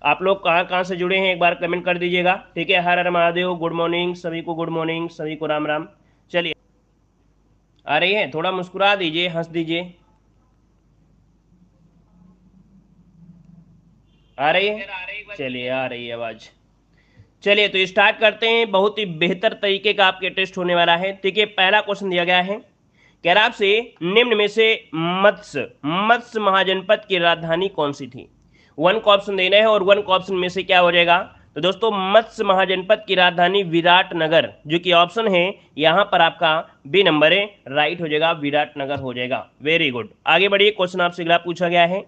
आप लोग कहाँ कहाँ से जुड़े हैं एक बार कमेंट कर दीजिएगा। ठीक है, हर हर महादेव, गुड मॉर्निंग सभी को, गुड मॉर्निंग सभी को, राम राम। चलिए, आ रही है? थोड़ा मुस्कुरा दीजिए, हंस दीजिए। आ रही है? चलिए, आ रही है आवाज। चलिए तो स्टार्ट करते हैं। बहुत ही बेहतर तरीके का आपके टेस्ट होने वाला है। ठीक है, पहला क्वेश्चन दिया गया है, कह रहा आपसे निम्न में से मत्स्य मत्स्य महाजनपद की राजधानी कौन सी थी। वन को ऑप्शन देना है और वन को ऑप्शन में से क्या हो जाएगा। तो दोस्तों, मत्स्य महाजनपद की राजधानी विराट नगर, जो कि ऑप्शन है यहां पर आपका बी नंबर है, राइट हो जाएगा, विराट नगर हो जाएगा। वेरी गुड, आगे बढ़िए। क्वेश्चन आपसे अगला पूछा गया है,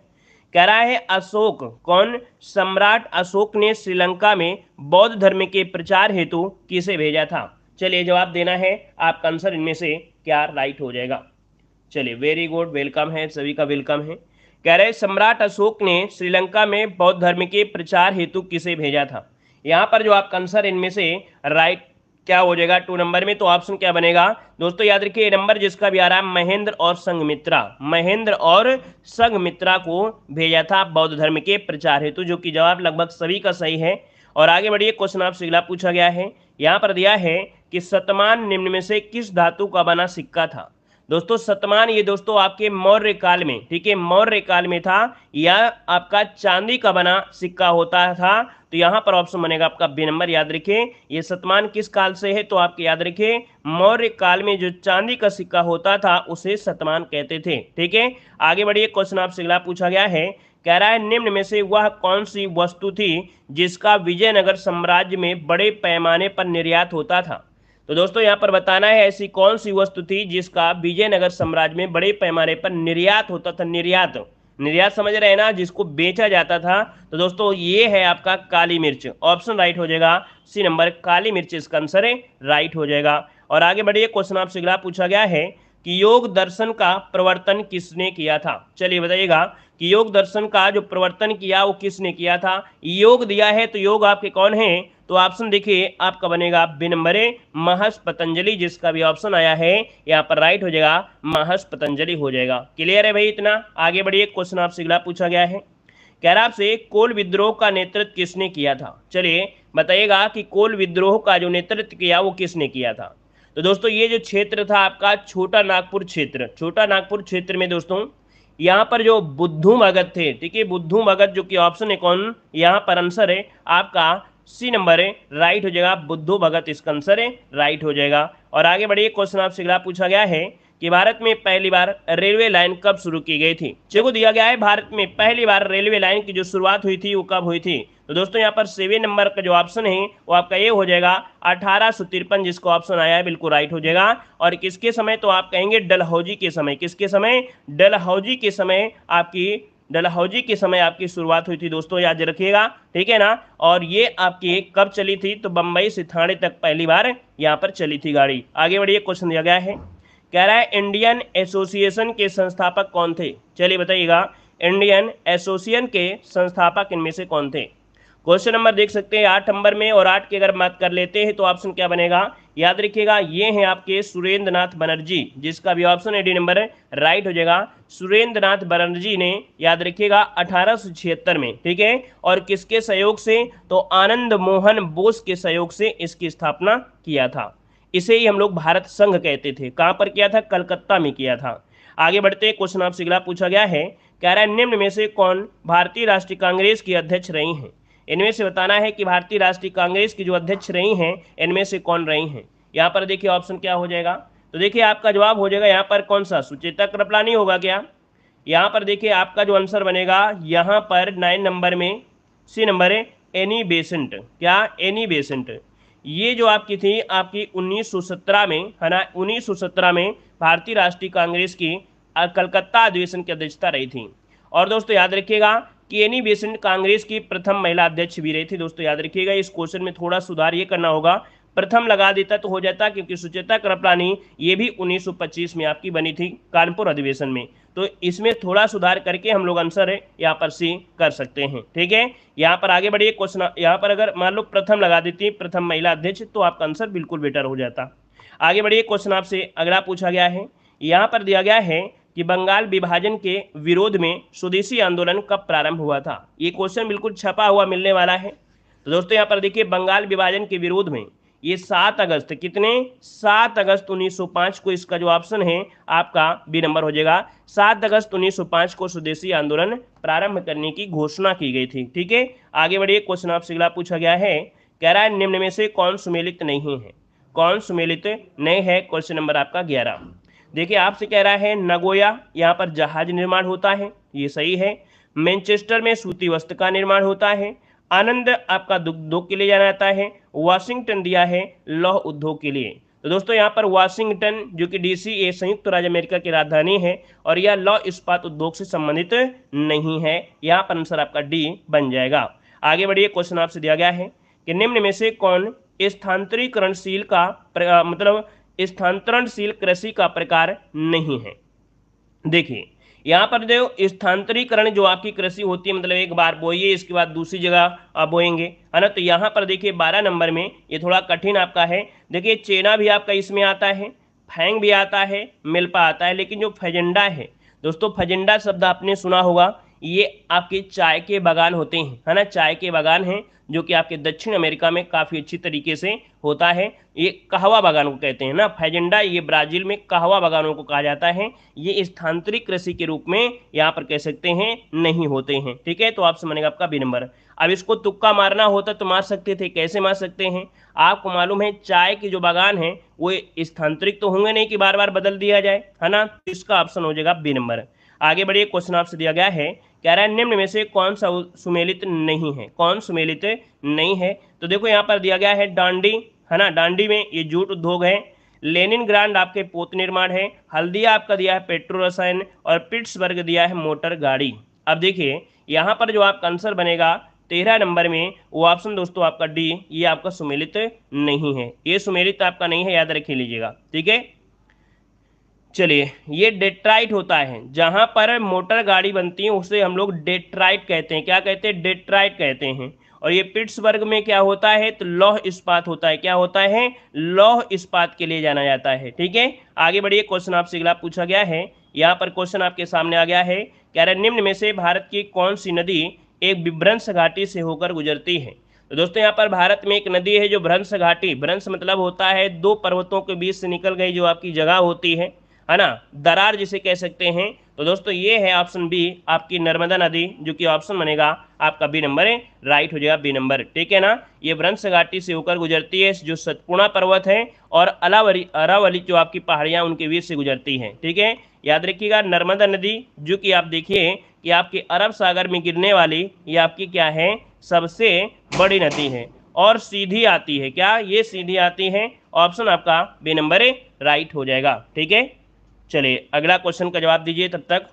कह रहा है अशोक कौन सम्राट अशोक ने श्रीलंका में बौद्ध धर्म के प्रचार हेतु किसे भेजा था। चलिए जवाब देना है, आपका आंसर इनमें से क्या राइट हो जाएगा। चलिए, वेरी गुड, वेलकम है, सभी का वेलकम है। कह रहे सम्राट अशोक ने श्रीलंका में बौद्ध धर्म के प्रचार हेतु किसे भेजा था। यहाँ पर जो आपका आंसर इनमें से राइट क्या हो जाएगा 2 नंबर में, तो ऑप्शन क्या बनेगा दोस्तों, याद रखिए ये नंबर जिसका भी आ रहा है महेंद्र और संघमित्रा, महेंद्र और संघमित्रा को भेजा था बौद्ध धर्म के प्रचार हेतु, जो कि जवाब लगभग सभी का सही है। और आगे बढ़िए, क्वेश्चन आपसे अगला पूछा गया है, यहाँ पर दिया है कि शतमान निम्न में से किस धातु का बना सिक्का था। दोस्तों शतमान ये दोस्तों आपके मौर्य काल में, ठीक है, मौर्य काल में था, या आपका चांदी का बना सिक्का होता था। तो यहाँ पर ऑप्शन बनेगा आपका बी नंबर। याद रखिए ये शतमान किस काल से है, तो आपके याद रखिए मौर्य काल में जो चांदी का सिक्का होता था उसे शतमान कहते थे। ठीक है, आगे बढ़िए। क्वेश्चन आपसे अगला पूछा गया है, कह रहा है निम्न में से वह कौन सी वस्तु थी जिसका विजयनगर साम्राज्य में बड़े पैमाने पर निर्यात होता था। तो दोस्तों यहाँ पर बताना है ऐसी कौन सी वस्तु थी जिसका विजयनगर साम्राज्य में बड़े पैमाने पर निर्यात होता था। निर्यात, निर्यात समझ रहे हैं ना, जिसको बेचा जाता था। तो दोस्तों ये है आपका काली मिर्च। ऑप्शन राइट हो जाएगा सी नंबर, काली मिर्च इसका आंसर है, राइट हो जाएगा। और आगे बढ़िए, क्वेश्चन आपसे अगला पूछा गया है कि योग दर्शन का प्रवर्तन किसने किया था। चलिए बताइएगा कि योग दर्शन का जो प्रवर्तन किया वो किसने किया था। योग दिया है तो योग आपके कौन है, तो ऑप्शन देखिए आपका बनेगा बी नंबर है, महर्ष पतंजलि, जिसका भी ऑप्शन आया है यहाँ पर राइट हो जाएगा, महर्ष पतंजलि हो जाएगा। क्लियर है भाई इतना। आगे बढ़िए, क्वेश्चन आपसे अगला पूछा गया है, कह रहा आपसे कोल विद्रोह का नेतृत्व किसने किया था। चलिए बताइएगा कि कोल विद्रोह का जो नेतृत्व किया वो किसने किया था। तो दोस्तों ये जो क्षेत्र था आपका छोटा नागपुर क्षेत्र, छोटा नागपुर क्षेत्र में दोस्तों यहाँ पर जो बुद्धू भगत थे, ठीक है, बुद्धू भगत, जो कि ऑप्शन है कौन, यहाँ पर आंसर है आपका सी नंबर है, राइट हो जाएगा, बुद्धू भगत इसका आंसर है, राइट हो जाएगा। और आगे बढ़िए, क्वेश्चन आपसे अगला पूछा गया है कि भारत में पहली बार रेलवे लाइन कब शुरू की गई थी। देखो दिया गया है भारत में पहली बार रेलवे लाइन की जो शुरुआत हुई थी वो कब हुई थी। तो दोस्तों यहाँ पर 7 नंबर का जो ऑप्शन है वो आपका ये हो जाएगा 1853, जिसको ऑप्शन आया है बिल्कुल राइट हो जाएगा। और किसके समय, तो आप कहेंगे डलहौजी के समय। किसके समय, डलहौजी के समय आपकी, डलहौजी के समय आपकी शुरुआत हुई थी दोस्तों, याद रखिएगा। ठीक है ना। और ये आपकी कब चली थी, तो बंबई से थाने तक पहली बार यहाँ पर चली थी गाड़ी। आगे बढ़िए, क्वेश्चन दिया गया है, कह रहा है इंडियन एसोसिएशन के संस्थापक कौन थे। चलिए बताइएगा इंडियन एसोसिएशन के संस्थापक इनमें से कौन थे। क्वेश्चन नंबर देख सकते हैं 8 नंबर में, और 8 की अगर बात कर लेते हैं तो ऑप्शन क्या बनेगा, याद रखिएगा ये हैं आपके सुरेंद्र नाथ बनर्जी, जिसका भी ऑप्शन है डी नंबर है, राइट हो जाएगा। सुरेंद्र नाथ बनर्जी ने, याद रखिएगा 1876 में, ठीक है, और किसके सहयोग से, तो आनंद मोहन बोस के सहयोग से इसकी स्थापना किया था। इसे ही हम लोग भारत संघ कहते थे। कहां पर किया था, कलकत्ता में किया था। आगे बढ़ते हैं, क्वेश्चन आपसे अगला पूछा गया है, कह रहा है निम्न में से कौन भारतीय राष्ट्रीय कांग्रेस की अध्यक्ष रही हैं। इनमें से बताना है कि भारतीय राष्ट्रीय कांग्रेस की जो अध्यक्ष रही हैं इनमें से कौन रही हैं। यहाँ पर देखिए ऑप्शन क्या हो जाएगा, तो देखिए आपका जवाब हो जाएगा यहाँ पर कौन सा, सुचेता कृपलानी होगा क्या। यहाँ पर देखिए आपका जो आंसर बनेगा यहाँ पर 9 नंबर में सी नंबर है, एनी बेसेंट। क्या, एनी बेसेंट। ये जो आपकी थी आपकी 1917 में, है ना, 1917 में भारतीय राष्ट्रीय कांग्रेस की कलकत्ता अधिवेशन की अध्यक्षता रही थी। और दोस्तों याद रखिएगा कि एनी बेसेंट कांग्रेस की प्रथम महिला अध्यक्ष भी रही थी। दोस्तों याद रखिएगा इस क्वेश्चन में थोड़ा सुधार ये करना होगा, प्रथम लगा देता तो हो जाता, क्योंकि सुचेता कृपलानी ये भी 1925 में आपकी बनी थी कानपुर अधिवेशन में। तो इसमें थोड़ा सुधार करके हम लोग आंसर है यहाँ पर सी कर सकते हैं। ठीक है, यहाँ पर आगे बढ़िए, क्वेश्चन यहाँ पर अगर मान लो प्रथम लगा देती, प्रथम महिला अध्यक्ष, तो आपका आंसर बिल्कुल बेटर हो जाता। आगे बढ़िए, क्वेश्चन आपसे अगला पूछा गया है, यहाँ पर दिया गया है कि बंगाल विभाजन के विरोध में स्वदेशी आंदोलन कब प्रारंभ हुआ था। ये क्वेश्चन बिल्कुल छपा हुआ मिलने वाला है। तो दोस्तों यहाँ पर देखिए, बंगाल विभाजन के विरोध में ये 7 अगस्त, कितने, 7 अगस्त 1905 को इसका जो ऑप्शन है आपका बी नंबर हो जाएगा। 7 अगस्त 1905 को स्वदेशी आंदोलन प्रारंभ करने की घोषणा की गई थी। ठीक है, आगे बढ़िए। क्वेश्चन आपसे अगला पूछा गया है, कह रहा है निम्न में से कौन सुमेलित नहीं है, कौन सुमेलित नहीं है। क्वेश्चन नंबर आपका 11। देखिए आपसे कह रहा है नगोया, यहाँ पर जहाज निर्माण होता है, ये सही है। मैनचेस्टर में सूती वस्त्र का निर्माण होता है। आनंद आपका दुग्ध उद्योग के लिए जाना जाता है। वाशिंगटन दिया है लौह उद्योग के लिए। तो दोस्तों यहाँ पर वाशिंगटन जो कि डीसी ये संयुक्त राज्य अमेरिका की राजधानी है और यह लौह इस्पात उद्योग से संबंधित नहीं है। यहाँ पर आंसर आपका डी बन जाएगा। आगे बढ़िए। क्वेश्चन आपसे दिया गया है कि निम्न में से कौन स्थानांतरीकरणशील का मतलब स्थानांतरणशील कृषि का प्रकार नहीं है। देखिए यहाँ पर जो स्थानांतरीकरण जो आपकी कृषि होती है, मतलब एक बार बोइए इसके बाद दूसरी जगह आप बोएंगे, है ना। तो यहाँ पर देखिए 12 नंबर में ये थोड़ा कठिन आपका है। देखिए चेना भी आपका इसमें आता है, फैंग भी आता है, मिल्पा आता है, लेकिन जो फजेंडा है दोस्तों, फजेंडा शब्द आपने सुना होगा, ये आपके चाय के बागान होते हैं, है ना। चाय के बागान हैं जो कि आपके दक्षिण अमेरिका में काफ़ी अच्छी तरीके से होता है। ये कहवा बागान को कहते हैं ना, फैजेंडा, ये ब्राज़ील में कहवा बागानों को कहा जाता है। ये स्थानांतरित कृषि के रूप में यहाँ पर कह सकते हैं नहीं होते हैं। ठीक है, तो ऑप्शन बनेगा आपका बी नंबर। अब इसको तुक्का मारना होता तो मार सकते थे, कैसे मार सकते हैं, आपको मालूम है चाय के जो बागान हैं वो स्थानांतरित तो होंगे नहीं कि बार बार बदल दिया जाए, है ना। तो इसका ऑप्शन हो जाएगा बी नंबर। आगे बढ़िए। क्वेश्चन आपसे दिया गया है, कह रहा है निम्न में से कौन सा सुमेलित नहीं है, कौन सुमेलित नहीं है। तो देखो यहाँ पर दिया गया है डांडी, है ना। डांडी में ये जूट उद्योग है। लेनिनग्राड आपके पोत निर्माण है। हल्दिया आपका दिया है पेट्रो रसायन और पिट्सबर्ग दिया है मोटर गाड़ी। अब देखिए यहाँ पर जो आपका आंसर बनेगा 13 नंबर में, वो ऑप्शन दोस्तों आपका डी, ये आपका सुमेलित नहीं है। ये सुमेलित आपका नहीं है, याद रख लीजिएगा। ठीक है, चलिए। ये डेट्राइट होता है, जहां पर मोटर गाड़ी बनती है उसे हम लोग डेट्राइट कहते हैं। क्या कहते हैं, डेट्राइट कहते हैं। और ये पिट्सबर्ग में क्या होता है, तो लौह इस्पात होता है। क्या होता है, लौह इस्पात के लिए जाना जाता है। ठीक है, आगे बढ़िए। क्वेश्चन आपसे अगला पूछा गया है, यहाँ पर क्वेश्चन आपके सामने आ गया है, कह रहे निम्न में से भारत की कौन सी नदी एक विभ्रंश घाटी से होकर गुजरती है। तो दोस्तों यहाँ पर भारत में एक नदी है जो भ्रंश घाटी, भ्रंश मतलब होता है दो पर्वतों के बीच से निकल गई जो आपकी जगह होती है ना, दरार जिसे कह सकते हैं। तो दोस्तों ये है ऑप्शन बी, आपकी नर्मदा नदी, जो कि ऑप्शन बनेगा आपका बी नंबर है, राइट हो जाएगा बी नंबर। ठीक है ना, ये भ्रंश घाटी से होकर गुजरती है, जो सतपुड़ा पर्वत है और अरावली जो आपकी पहाड़ियाँ उनके बीच से गुजरती हैं। ठीक है, याद रखिएगा नर्मदा नदी जो कि आप देखिए कि आपके अरब सागर में गिरने वाली ये आपकी क्या है, सबसे बड़ी नदी है और सीधी आती है। क्या ये सीधी आती है, ऑप्शन आपका बी नंबर है, राइट हो जाएगा। ठीक है, चलिए अगला क्वेश्चन का जवाब दीजिए तब तक।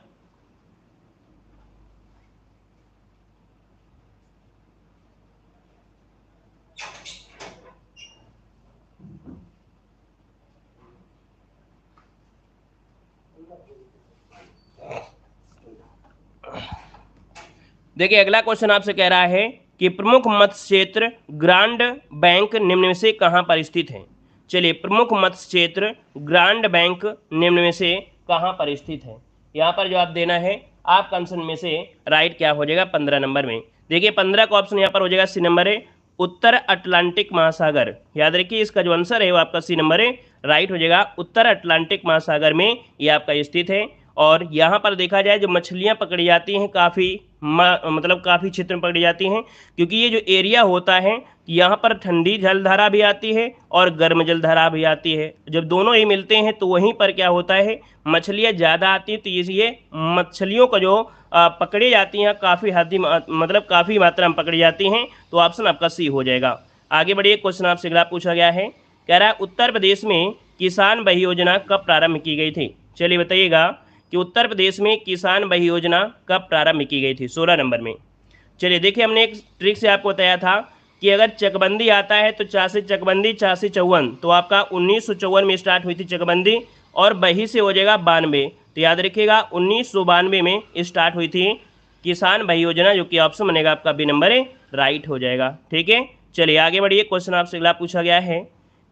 देखिए अगला क्वेश्चन आपसे कह रहा है कि प्रमुख मत्स्य क्षेत्र ग्रांड बैंक निम्न में से कहां पर स्थित है। चलिए, प्रमुख मत्स्य क्षेत्र ग्रांड बैंक निम्न में से कहां पर स्थित है, यहाँ पर जवाब देना है। आपका आंसर में से राइट क्या हो जाएगा 15 नंबर में। देखिए 15 का ऑप्शन यहाँ पर हो जाएगा सी नंबर है, उत्तर अटलांटिक महासागर। याद रखिए इसका जो आंसर है वो आपका सी नंबर है, राइट हो जाएगा। उत्तर अटलांटिक महासागर में ये आपका स्थित है। और यहाँ पर देखा जाए जो मछलियाँ पकड़ी जाती हैं काफ़ी मतलब काफ़ी क्षेत्र में पकड़ी जाती हैं, क्योंकि ये जो एरिया होता है यहाँ पर ठंडी जलधारा भी आती है और गर्म जलधारा भी आती है। जब दोनों ही मिलते हैं तो वहीं पर क्या होता है, मछलियाँ ज़्यादा आती हैं। तो ये मछलियों का जो पकड़ी जाती हैं काफ़ी मतलब काफ़ी मात्रा में पकड़ी जाती हैं। तो ऑप्शन आपका सी हो जाएगा। आगे बढ़िए। क्वेश्चन आपसे अगला पूछा गया है, कह रहा है उत्तर प्रदेश में किसान बही योजना कब प्रारंभ की गई थी। चलिए बताइएगा कि उत्तर प्रदेश में किसान बही योजना कब प्रारंभ की गई थी, 16 नंबर में। चलिए देखिए हमने एक ट्रिक से आपको बताया था कि अगर चकबंदी आता है तो चा से चकबंदी, चा से चौवन, तो आपका 1954 में स्टार्ट हुई थी चकबंदी और बही से हो जाएगा 92। तो याद रखिएगा 1992 में स्टार्ट हुई थी किसान बही योजना, जो कि ऑप्शन बनेगा आपका बी नंबर है, राइट हो जाएगा। ठीक है, चलिए आगे बढ़िए। क्वेश्चन आपसे अगला पूछा गया है,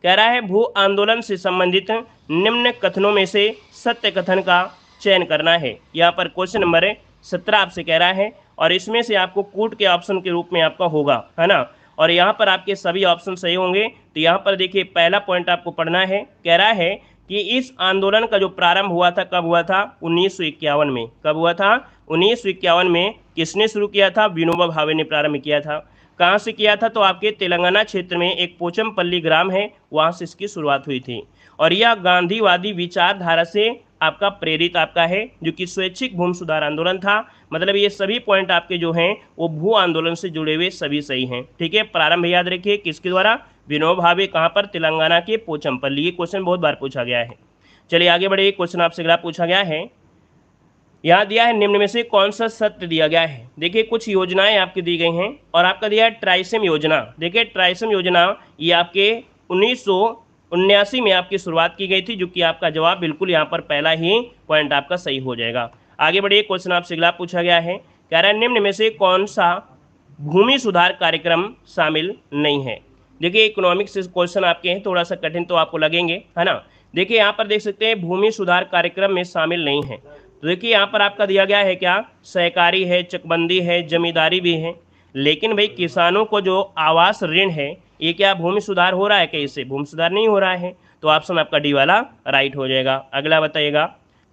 कह रहा है भू आंदोलन से संबंधित निम्न कथनों में से सत्य कथन का चयन करना है। यहाँ पर क्वेश्चन नंबर 17 आपसे कह रहा है और इसमें से आपको कूट के ऑप्शन के रूप में आपका होगा, है ना। और यहाँ पर आपके सभी ऑप्शन सही होंगे। तो यहाँ पर देखिए पहला पॉइंट आपको पढ़ना है, कह रहा है कि इस आंदोलन का जो प्रारंभ हुआ था कब हुआ था, 1951 में। कब हुआ था, 1951 में। किसने शुरू किया था, विनोबा भावे ने प्रारंभ किया था। कहाँ से किया था, तो आपके तेलंगाना क्षेत्र में एक पोचमपल्ली ग्राम है, वहाँ से इसकी शुरुआत हुई थी। और यह गांधीवादी विचारधारा से आपका प्रेरित आपका है, जो कि स्वैच्छिक भूमि सुधार आंदोलन था। मतलब ये सभी पॉइंट आपके जो हैं वो भू आंदोलन से जुड़े हुए सभी सही हैं, ठीक है। प्रारंभ याद रखिए किसके द्वारा, विनोबा भावे। कहाँ पर, तेलंगाना के पोचमपल्ली। ये क्वेश्चन बहुत बार पूछा गया है। चलिए आगे बढ़े, क्वेश्चन आपसे अगला पूछा गया है, यहाँ दिया है निम्न में से कौन सा सत्य दिया गया है। देखिए कुछ योजनाएं आपकी दी गई हैं और आपका दिया है ट्राइसम योजना। देखिए ट्राइसम योजना ये आपके 1979 में आपकी शुरुआत की गई थी, जो कि आपका जवाब बिल्कुल यहाँ पर पहला ही पॉइंट आपका सही हो जाएगा। आगे बढ़िए, क्वेश्चन आपसे अगला पूछा गया है, कह रहा है निम्न में से कौन सा भूमि सुधार कार्यक्रम शामिल नहीं है। देखिए इकोनॉमिक्स से क्वेश्चन आपके हैं, थोड़ा सा कठिन तो आपको लगेंगे, है ना। देखिए यहाँ पर देख सकते हैं भूमि सुधार कार्यक्रम में शामिल नहीं है। तो देखिए यहाँ पर आपका दिया गया है क्या, सहकारी है, चकबंदी है, जमींदारी भी है। लेकिन भाई किसानों को जो आवास ऋण है, ये क्या भूमि सुधार हो रहा है क्या, इससे भूमि सुधार नहीं हो रहा है। तो ऑप्शन आपका डी वाला राइट हो जाएगा। अगला बताइएगा,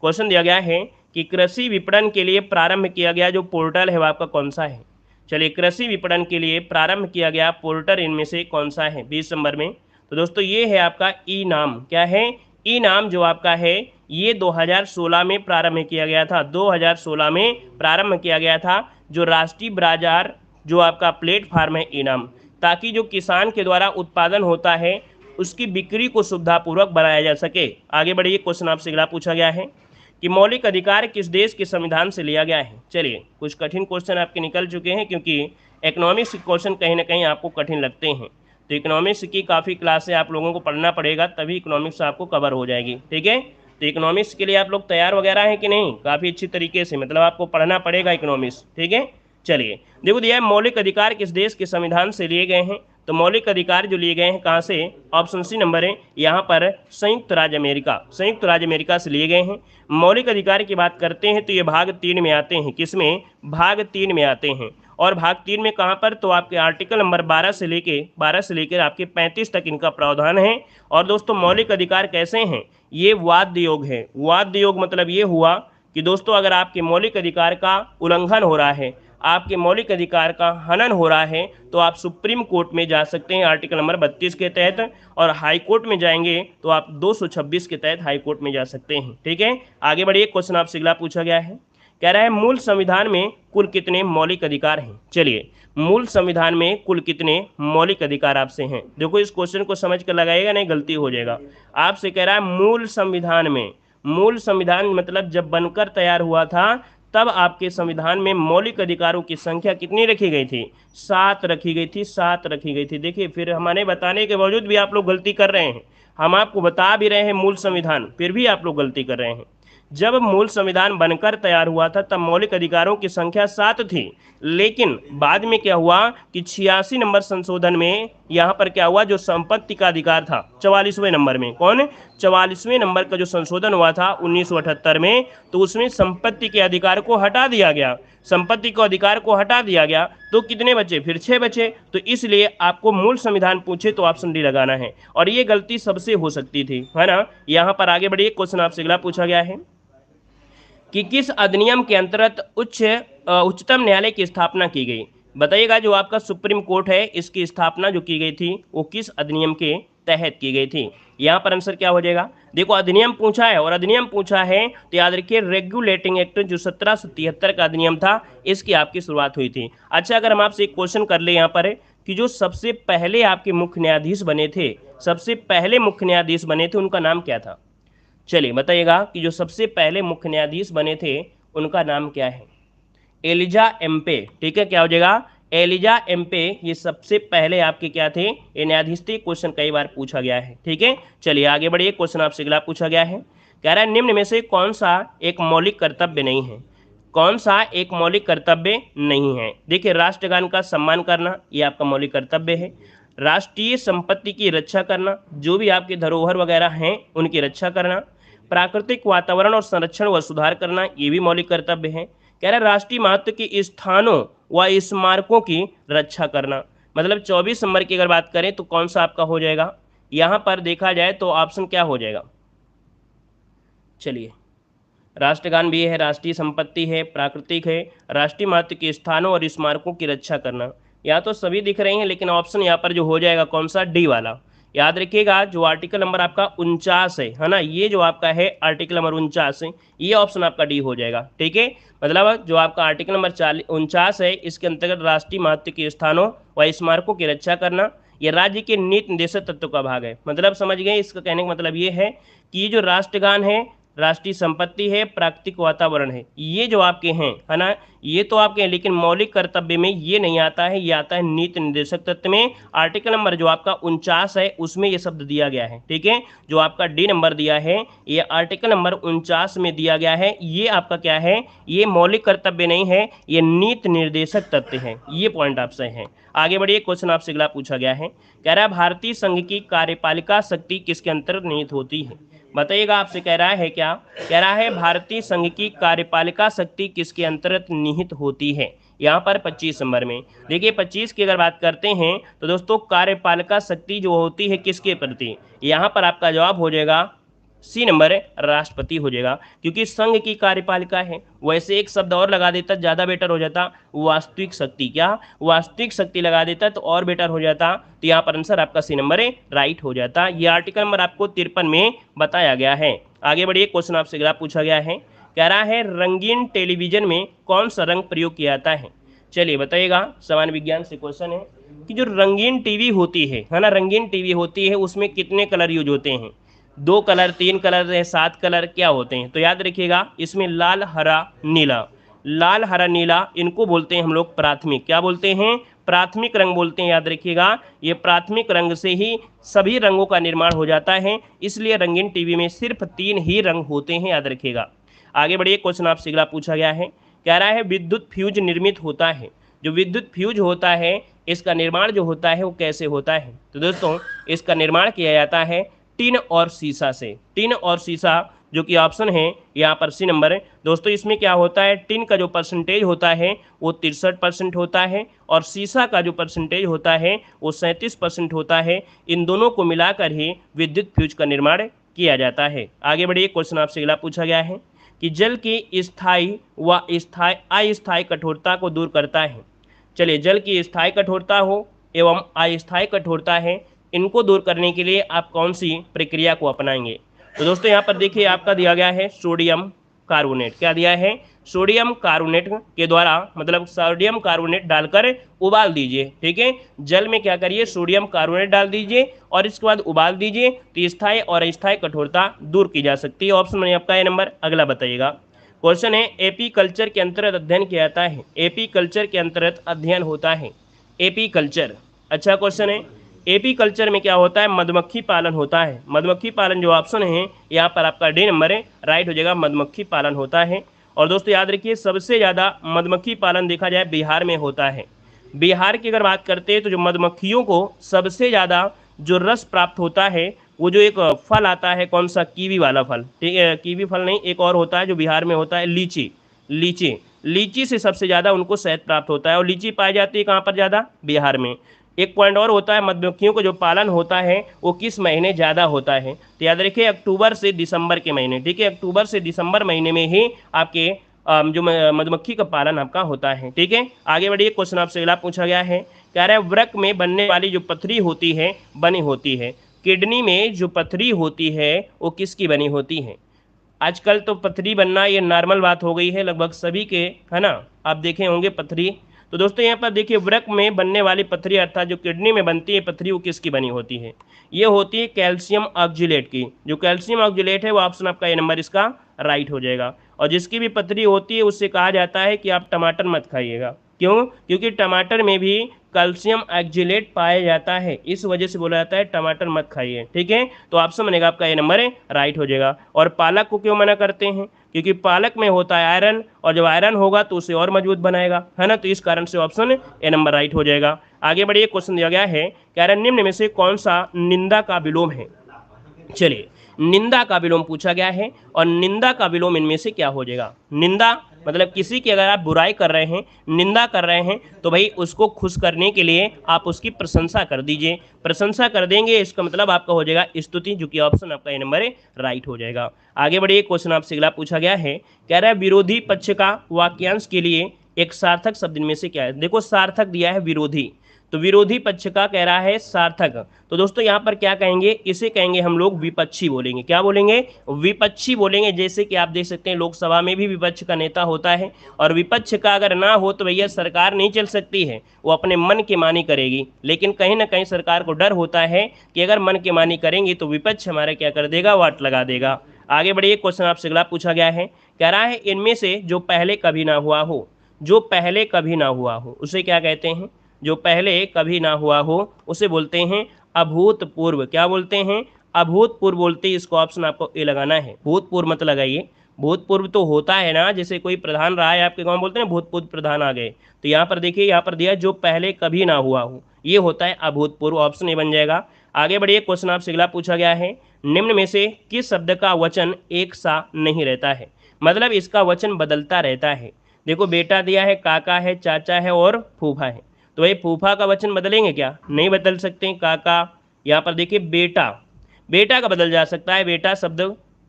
क्वेश्चन दिया गया है कि कृषि विपणन के लिए प्रारंभ किया गया जो पोर्टल है वो आपका कौन सा है। चलिए कृषि विपणन के लिए प्रारंभ किया गया पोर्टल इनमें से कौन सा है 20 नंबर में। तो दोस्तों ये है आपका ई नाम। क्या है, ई नाम जो आपका है ये 2016 में प्रारंभ किया गया था। 2016 में प्रारंभ किया गया था, जो राष्ट्रीय बाजार जो आपका प्लेटफार्म है ई नाम, ताकि जो किसान के द्वारा उत्पादन होता है उसकी बिक्री को सुविधापूर्वक बनाया जा सके। आगे बढ़िए, क्वेश्चन आपसे अगला पूछा गया है कि मौलिक अधिकार किस देश के संविधान से लिया गया है। चलिए कुछ कठिन क्वेश्चन आपके निकल चुके हैं, क्योंकि इकोनॉमिक्स के क्वेश्चन कहीं ना कहीं आपको कठिन लगते हैं। तो इकोनॉमिक्स की काफ़ी क्लासें आप लोगों को पढ़ना पड़ेगा, तभी इकोनॉमिक्स आपको कवर हो जाएगी, ठीक है। तो इकोनॉमिक्स के लिए आप लोग तैयार वगैरह हैं कि नहीं, काफ़ी अच्छी तरीके से, मतलब आपको पढ़ना पड़ेगा इकोनॉमिक्स, ठीक है। चलिए देखो दिया है मौलिक अधिकार किस देश के संविधान से लिए गए हैं। तो मौलिक अधिकार जो लिए गए हैं कहाँ से, ऑप्शन सी नंबर है यहाँ पर संयुक्त राज्य अमेरिका। संयुक्त राज्य अमेरिका से लिए गए हैं। मौलिक अधिकार की बात करते हैं तो ये भाग 3 में आते हैं। किसमें, भाग 3 में आते हैं। और भाग 3 में कहाँ पर, तो आपके आर्टिकल नंबर 12 से लेकर आपके 35 तक इनका प्रावधान है। और दोस्तों मौलिक अधिकार कैसे हैं, ये वाद्य योग है। वाद्य योग मतलब ये हुआ कि दोस्तों अगर आपके मौलिक अधिकार का उल्लंघन हो रहा है, आपके मौलिक अधिकार का हनन हो रहा है, तो आप सुप्रीम कोर्ट में जा सकते हैं आर्टिकल नंबर 32 के तहत, और हाई कोर्ट में जाएंगे तो आप 226 के तहत हाई कोर्ट में जा सकते हैं, ठीक है। आगे बढ़िए, क्वेश्चन आपसे अगला पूछा गया है, कह रहा है मूल संविधान में कुल कितने मौलिक अधिकार हैं। चलिए मूल संविधान में कुल कितने मौलिक अधिकार आपसे हैं। देखो इस क्वेश्चन को समझ कर लगाइएगा, नहीं गलती हो जाएगा। आपसे कह रहा है मूल संविधान में, मूल संविधान मतलब जब बनकर तैयार हुआ था तब आपके संविधान में मौलिक अधिकारों की संख्या कितनी रखी गई थी, 7 रखी गई थी, 7 रखी गई थी। देखिए फिर हमारे बताने के बावजूद भी आप लोग गलती कर रहे हैं। हम आपको बता भी रहे हैं मूल संविधान, फिर भी आप लोग गलती कर रहे हैं। जब मूल संविधान बनकर तैयार हुआ था तब मौलिक अधिकारों की संख्या 7 थी, लेकिन बाद में क्या हुआ कि 86 नंबर संशोधन में यहाँ पर क्या हुआ, जो संपत्ति का अधिकार था 44वें नंबर में, कौन, 44वें नंबर का जो संशोधन हुआ था 1978 में, तो उसमें संपत्ति के अधिकार को हटा दिया गया। संपत्ति को अधिकार को हटा दिया गया तो कितने बचे, फिर 6 बचे। तो इसलिए आपको मूल संविधान पूछे तो ऑप्शन डी लगाना है, और ये गलती सबसे हो सकती थी, है ना। यहाँ पर आगे बढ़िए, क्वेश्चन आपसे अगला पूछा गया है कि किस अधिनियम के अंतर्गत उच्चतम न्यायालय की स्थापना की गई। बताइएगा जो आपका सुप्रीम कोर्ट है इसकी स्थापना जो की गई थी वो किस अधिनियम के तहत की गई थी। यहाँ पर आंसर क्या हो जाएगा, देखो अधिनियम पूछा है, और अधिनियम पूछा है तो याद रखिए रेगुलेटिंग एक्ट जो 1773 का अधिनियम था, इसकी आपकी शुरुआत हुई थी। अच्छा अगर हम आपसे एक क्वेश्चन कर ले यहाँ पर कि जो सबसे पहले आपके मुख्य न्यायाधीश बने थे, सबसे पहले मुख्य न्यायाधीश बने थे, उनका नाम क्या था। चलिए बताइएगा कि जो सबसे पहले मुख्य न्यायाधीश बने थे उनका नाम क्या है। एलिजा एम्पे, ठीक है, क्या हो जाएगा, एलिजा एम्पे, ये सबसे पहले आपके क्या थे, ये न्यायाधीश थे। क्वेश्चन कई बार पूछा गया है, ठीक है। चलिए आगे बढ़िए, क्वेश्चन आपसे अगला पूछा गया है, कह रहा है निम्न में से कौन सा एक मौलिक कर्तव्य नहीं है। कौन सा एक मौलिक कर्तव्य नहीं है। देखिए राष्ट्रगान का सम्मान करना ये आपका मौलिक कर्तव्य है। राष्ट्रीय संपत्ति की रक्षा करना, जो भी आपके धरोहर वगैरह हैं उनकी रक्षा करना। प्राकृतिक वातावरण और संरक्षण व सुधार करना, ये भी मौलिक कर्तव्य है। कह रहा है राष्ट्रीय महत्व के स्थानों व स्मारकों की रक्षा करना, मतलब 24 नंबर की अगर बात करें तो कौन सा आपका हो जाएगा, यहाँ पर देखा जाए तो ऑप्शन क्या हो जाएगा। चलिए, राष्ट्रगान भी है, राष्ट्रीय संपत्ति है, प्राकृतिक है, राष्ट्रीय महत्व के स्थानों और स्मारकों की रक्षा करना। यहाँ तो सभी दिख रहे हैं, लेकिन ऑप्शन यहाँ पर जो हो जाएगा कौन सा, डी वाला। याद रखिएगा जो आर्टिकल नंबर आपका 49 है ना, ये जो आपका है आर्टिकल नंबर 49 है, ये ऑप्शन आपका डी हो जाएगा। ठीक है, मतलब जो आपका आर्टिकल नंबर 49 है, इसके अंतर्गत राष्ट्रीय महत्व के स्थानों व स्मारकों की रक्षा करना ये राज्य के नीति निर्देशक तत्व का भाग है। मतलब समझ गए, इसका कहने का मतलब ये है कि ये जो राष्ट्रगान है, राष्ट्रीय संपत्ति है, प्राकृतिक वातावरण है, ये जो आपके हैं है ना, ये तो आपके हैं, लेकिन मौलिक कर्तव्य में ये नहीं आता है, ये आता है नीति निर्देशक तत्व में। आर्टिकल नंबर जो आपका 49 है उसमें ये शब्द दिया गया है। ठीक है, जो आपका डी नंबर दिया है ये आर्टिकल नंबर 49 में दिया गया है, ये आपका क्या है, ये मौलिक कर्तव्य नहीं है, ये नीति निर्देशक तत्व है। ये पॉइंट आपसे है। आगे बढ़िए, क्वेश्चन आपसे अगला पूछा गया है, कह रहा है भारतीय संघ की कार्यपालिका शक्ति किसके अंतर्गत निहित होती है। बताइएगा, आपसे कह रहा है क्या, कह रहा है भारतीय संघ की कार्यपालिका शक्ति किसके अंतर्गत निहित होती है। यहाँ पर 25 नंबर में देखिए, 25 की अगर बात करते हैं तो दोस्तों कार्यपालिका शक्ति जो होती है किसके प्रति, यहाँ पर आपका जवाब हो जाएगा सी नंबर, राष्ट्रपति हो जाएगा, क्योंकि संघ की कार्यपालिका है। वैसे एक शब्द और लगा देता ज़्यादा बेटर हो जाता, वास्तविक शक्ति, क्या वास्तविक शक्ति लगा देता तो और बेटर हो जाता, तो यहाँ पर आंसर आपका सी नंबर राइट हो जाता। ये आर्टिकल नंबर आपको 53 में बताया गया है। आगे बढ़िए, क्वेश्चन आपसे अगला पूछा गया है, कह रहा है रंगीन टेलीविजन में कौन सा रंग प्रयोग किया जाता है। चलिए बताइएगा, सामान्य विज्ञान से क्वेश्चन है कि जो रंगीन टीवी होती है ना, रंगीन टीवी होती है उसमें कितने कलर यूज होते हैं, 2 कलर, 3 कलर है, 7 कलर क्या होते हैं। तो याद रखिएगा, इसमें लाल हरा नीला, लाल हरा नीला इनको बोलते हैं हम लोग प्राथमिक, क्या बोलते हैं, प्राथमिक रंग बोलते हैं। याद रखिएगा, ये प्राथमिक रंग से ही सभी रंगों का निर्माण हो जाता है, इसलिए रंगीन टीवी में सिर्फ 3 ही रंग होते हैं, याद रखिएगा। आगे बढ़िए, क्वेश्चन आपसे अगला पूछा गया है, कह रहा है विद्युत फ्यूज निर्मित होता है। जो विद्युत फ्यूज होता है इसका निर्माण जो होता है वो कैसे होता है। तो दोस्तों इसका निर्माण किया जाता है टिन और सीसा से, टिन और सीसा जो कि ऑप्शन है यहाँ पर सी नंबर है। दोस्तों इसमें क्या होता है, टिन का जो परसेंटेज होता है वो 63% होता है और सीसा का जो परसेंटेज होता है वो 37% होता है। इन दोनों को मिलाकर ही विद्युत फ्यूज का निर्माण किया जाता है। आगे बढ़िए, क्वेश्चन आपसे अगला पूछा गया है कि जल की स्थायी व अस्थायी कठोरता को दूर करता है। चलिए, जल की स्थायी कठोरता हो एवं अस्थायी कठोरता है, इनको दूर करने के लिए आप कौन सी प्रक्रिया को अपनाएंगे। तो दोस्तों यहाँ पर देखिए आपका दिया गया है सोडियम कार्बोनेट, क्या दिया है, सोडियम कार्बोनेट के द्वारा, मतलब सोडियम कार्बोनेट डालकर उबाल दीजिए। ठीक है, जल में क्या करिए, सोडियम कार्बोनेट डाल दीजिए और इसके बाद उबाल दीजिए, तो स्थायी और अस्थायी कठोरता दूर की जा सकती है। ऑप्शन में आपका ये नंबर। अगला बताइएगा, क्वेश्चन है एपी कल्चर के अंतर्गत अध्ययन किया जाता है। एपी कल्चर के अंतर्गत अध्ययन होता है एपी कल्चर। अच्छा क्वेश्चन है, एपी कल्चर में क्या होता है, मधुमक्खी पालन होता है। मधुमक्खी पालन जो ऑप्शन है यहाँ पर आपका डी नंबर है, राइट हो जाएगा, मधुमक्खी पालन होता है। और दोस्तों याद रखिए, सबसे ज़्यादा मधुमक्खी पालन देखा जाए बिहार में होता है। बिहार की अगर बात करते हैं तो जो मधुमक्खियों को सबसे ज़्यादा जो रस प्राप्त होता है वो जो एक फल आता है, कौन सा, कीवी वाला फल। ठीक है, कीवी फल नहीं, एक और होता है जो बिहार में होता है, लीची। लीची, लीची से सबसे ज़्यादा उनको शहद प्राप्त होता है और लीची पाई जाती है कहाँ पर ज़्यादा, बिहार में। एक पॉइंट और होता है, मधुमक्खियों को जो पालन होता है वो किस महीने ज़्यादा होता है। तो याद रखिए अक्टूबर से दिसंबर के महीने। ठीक है, अक्टूबर से दिसंबर महीने में ही आपके जो मधुमक्खी का पालन आपका होता है। ठीक है, आगे बढ़िए, क्वेश्चन आपसे अगला पूछा गया है, कह रहा है वृक्क में बनने वाली जो पथरी होती है बनी होती है। किडनी में जो पथरी होती है वो किसकी बनी होती है। आजकल तो पथरी बनना ये नॉर्मल बात हो गई है लगभग सभी के, है ना, आप देखे होंगे पथरी। तो दोस्तों यहाँ पर देखिए वृक्क में बनने वाली पथरी अर्थात जो किडनी में बनती है पथरी वो किसकी बनी होती है, ये होती है कैल्शियम ऑक्जेलेट की। जो कैल्शियम ऑक्जेलेट है वो ऑप्शन आपका ये नंबर इसका राइट हो जाएगा। और जिसकी भी पथरी होती है उससे कहा जाता है कि आप टमाटर मत खाइएगा। क्यों, क्योंकि टमाटर में भी कैल्शियम ऑक्जेलेट पाया जाता है, इस वजह से बोला जाता है टमाटर मत खाइए। ठीक है, तो ऑप्शन बनेगा आपका ये नंबर राइट हो जाएगा। और पालक को क्यों मना करते हैं, क्योंकि पालक में होता है आयरन और जब आयरन होगा तो उसे और मजबूत बनाएगा, है ना, तो इस कारण से ऑप्शन ए नंबर राइट हो जाएगा। आगे बढ़िए, क्वेश्चन दिया गया है, कह रहा है निम्न में से कौन सा निंदा का विलोम है। चलिए, निंदा का विलोम पूछा गया है और निंदा का विलोम इनमें से क्या हो जाएगा। निंदा मतलब किसी की अगर आप बुराई कर रहे हैं, निंदा कर रहे हैं, तो भाई उसको खुश करने के लिए आप उसकी प्रशंसा कर दीजिए। प्रशंसा कर देंगे इसका मतलब आपका हो जाएगा स्तुति, जो कि ऑप्शन आपका ए नंबर राइट हो जाएगा। आगे बढ़िए, क्वेश्चन आपसे अगला पूछा गया है, कह रहा है विरोधी पक्ष का वाक्यांश के लिए एक सार्थक शब्द इनमें से क्या है। देखो सार्थक दिया है विरोधी, तो विरोधी पक्ष का कह रहा है सार्थक। तो दोस्तों यहाँ पर क्या कहेंगे, इसे कहेंगे हम लोग विपक्षी बोलेंगे। क्या बोलेंगे, विपक्षी बोलेंगे। जैसे कि आप देख सकते हैं लोकसभा में भी विपक्ष का नेता होता है, और विपक्ष का अगर ना हो तो भैया सरकार नहीं चल सकती है, वो अपने मन की मानी करेगी। लेकिन कहीं ना कहीं सरकार को डर होता है कि अगर मन की मानी करेंगी तो विपक्ष हमारा क्या कर देगा, वाट लगा देगा। आगे बढ़िए, क्वेश्चन आपसे अगला पूछा गया है, कह रहा है इनमें से जो पहले कभी ना हुआ हो, जो पहले कभी ना हुआ हो उसे क्या कहते हैं। जो पहले कभी ना हुआ हो उसे बोलते हैं अभूतपूर्व। क्या बोलते हैं, अभूतपूर्व बोलते हैं। इसको ऑप्शन आपको ए लगाना है, भूतपूर्व मत लगाइए। भूतपूर्व तो होता है ना, जैसे कोई प्रधान रहा है आपके गांव, बोलते हैं भूतपूर्व प्रधान आ गए। तो यहाँ पर देखिए, यहाँ पर दिया जो पहले कभी ना हुआ हो, ये होता है अभूतपूर्व। ऑप्शन ए बन जाएगा। आगे बढ़िए, क्वेश्चन आपसे अगला पूछा गया है, निम्न में से किस शब्द का वचन एक सा नहीं रहता है। मतलब इसका वचन बदलता रहता है। देखो बेटा दिया है, काका है, चाचा है और फूफा है। तो भाई फूफा का वचन बदलेंगे क्या, नहीं बदल सकते। काका, यहाँ पर देखिए बेटा, बेटा का बदल जा सकता है। बेटा शब्द